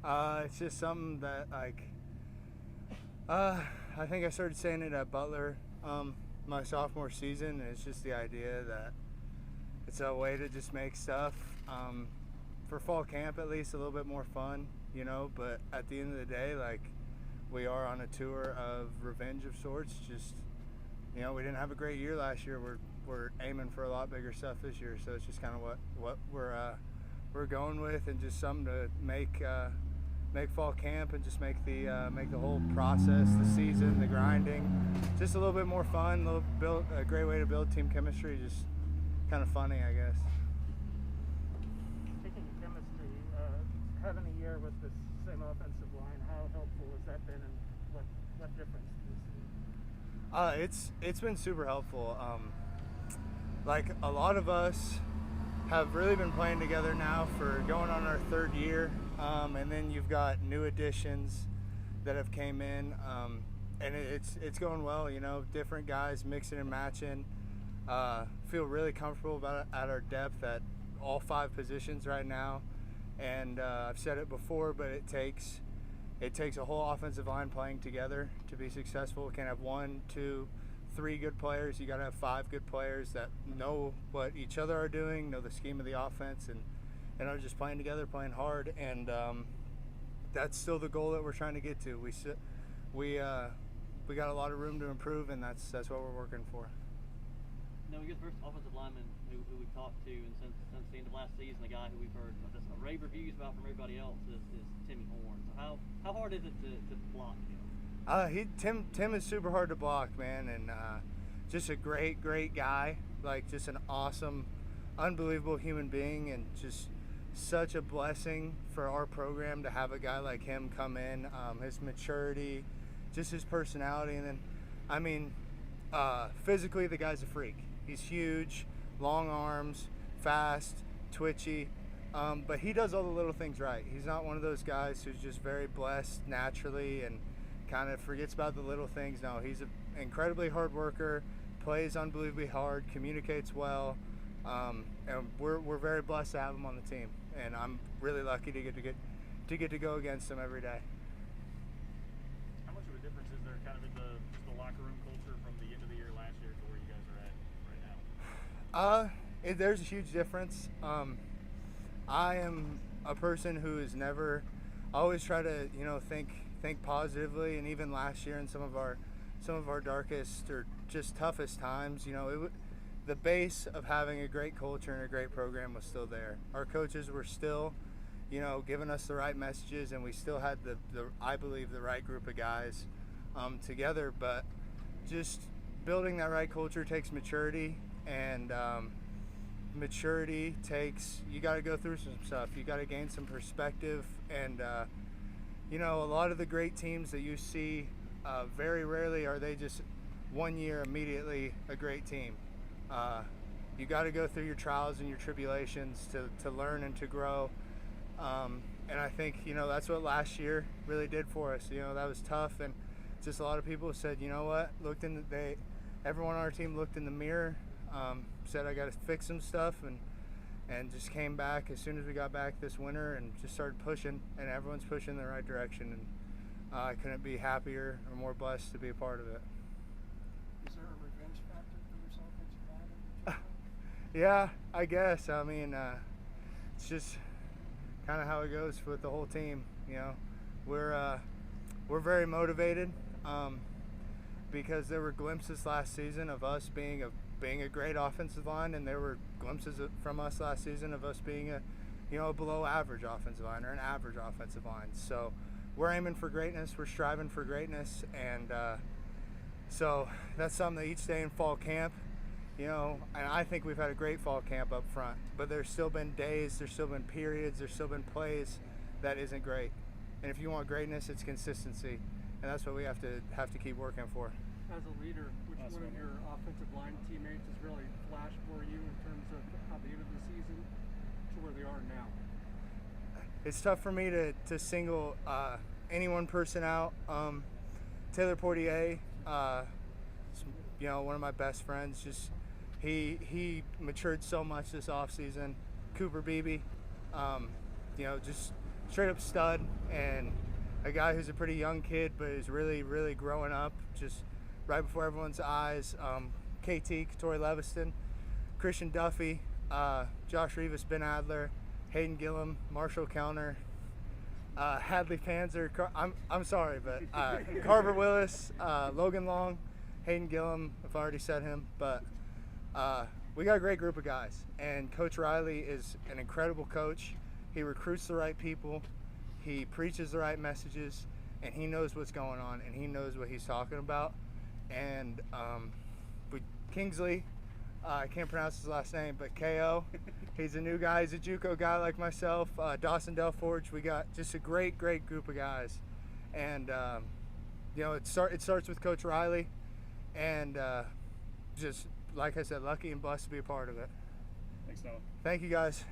It's just something that I think I started saying it at Butler my sophomore season. It's just the idea that it's a way to just make stuff for fall camp at least a little bit more fun, but at the end of the day, we are on a tour of revenge of sorts. Just, we didn't have a great year last year. We're aiming for a lot bigger stuff this year, so it's just kind of what we're going with, and just something to make fall camp and just make the whole process, the season, the grinding, just a little bit more fun. A great way to build team chemistry. Just kind of funny, I guess. Speaking of chemistry, having a year with this same offensive line, how helpful has that been, and what difference do you see? It's been super helpful. A lot of us have really been playing together now for going on our third year, and then you've got new additions that have came in, and it's going well. Different guys mixing and matching. Feel really comfortable at our depth at all 5 positions right now, and I've said it before, but it takes a whole offensive line playing together to be successful. We can't have 1, 2, 3 good players. You got to have 5 good players that know what each other are doing, know the scheme of the offense, and are just playing together, playing hard. And that's still the goal that we're trying to get to. We got a lot of room to improve, and that's what we're working for. No, you're the first offensive lineman who we've talked to, and since the end of last season, the guy who we've heard just rave reviews about from everybody else is Timmy Horn. So how hard is it to block him? Tim is super hard to block, man, and just a great guy. Just an awesome, unbelievable human being, and just such a blessing for our program to have a guy like him come in. His maturity, just his personality, and then, physically the guy's a freak. He's huge, long arms, fast, twitchy, but he does all the little things right. He's not one of those guys who's just very blessed naturally and kind of forgets about the little things. No, he's an incredibly hard worker, plays unbelievably hard, communicates well, and we're very blessed to have him on the team. And I'm really lucky to get to go against him every day. How much of a difference is there kind of in just the locker room culture from the end of the year last year to where you guys are at right now? There's a huge difference. I am a person who is never, always try to think positively, and even last year in some of our darkest or just toughest times, the base of having a great culture and a great program was still there. Our coaches were still, giving us the right messages, and we still had I believe the right group of guys together. But just building that right culture takes maturity, and maturity takes, you got to go through some stuff. You got to gain some perspective, and a lot of the great teams that you see, very rarely are they just 1 year immediately a great team. You got to go through your trials and your tribulations to learn and to grow. And I think, that's what last year really did for us. That was tough, and just a lot of people said, what, everyone on our team looked in the mirror, said I got to fix some stuff, and just came back as soon as we got back this winter and just started pushing, and everyone's pushing in the right direction, and I couldn't be happier or more blessed to be a part of it. Is there a revenge factor for this offensive line? Yeah, I guess. It's just kind of how it goes with the whole team. We're very motivated because there were glimpses last season of us being a great offensive line, and there were glimpses from us last season of us being a below average offensive line or an average offensive line. So we're aiming for greatness. We're striving for greatness, and so that's something that each day in fall camp. And I think we've had a great fall camp up front, but there's still been days, there's still been periods, there's still been plays that isn't great. And if you want greatness, it's consistency, and that's what we have to keep working for. As a leader, which one of your offensive line teammates has really flashed for you in terms of how the end of the season to where they are now? It's tough for me to single any one person out. Taylor Portier, one of my best friends, just he matured so much this offseason. Cooper Beebe, just straight up stud, and a guy who's a pretty young kid but is really, really growing up just right before everyone's eyes. KT, Katori Leviston, Christian Duffy, Josh Rivas, Ben Adler, Hayden Gillum, Marshall Kellner, Hadley Panzer, I'm sorry, but Carver Willis, Logan Long, Hayden Gillum, I've already said him, but we got a great group of guys, and Coach Riley is an incredible coach. He recruits the right people, he preaches the right messages, and he knows what's going on, and he knows what he's talking about. And Kingsley, I can't pronounce his last name, but KO, he's a new guy, he's a JUCO guy like myself. Dawson Delforge, we got just a great group of guys. And you know, it starts with Coach Riley, and just like I said, lucky and blessed to be a part of it. Thanks, Noah. Thank you guys.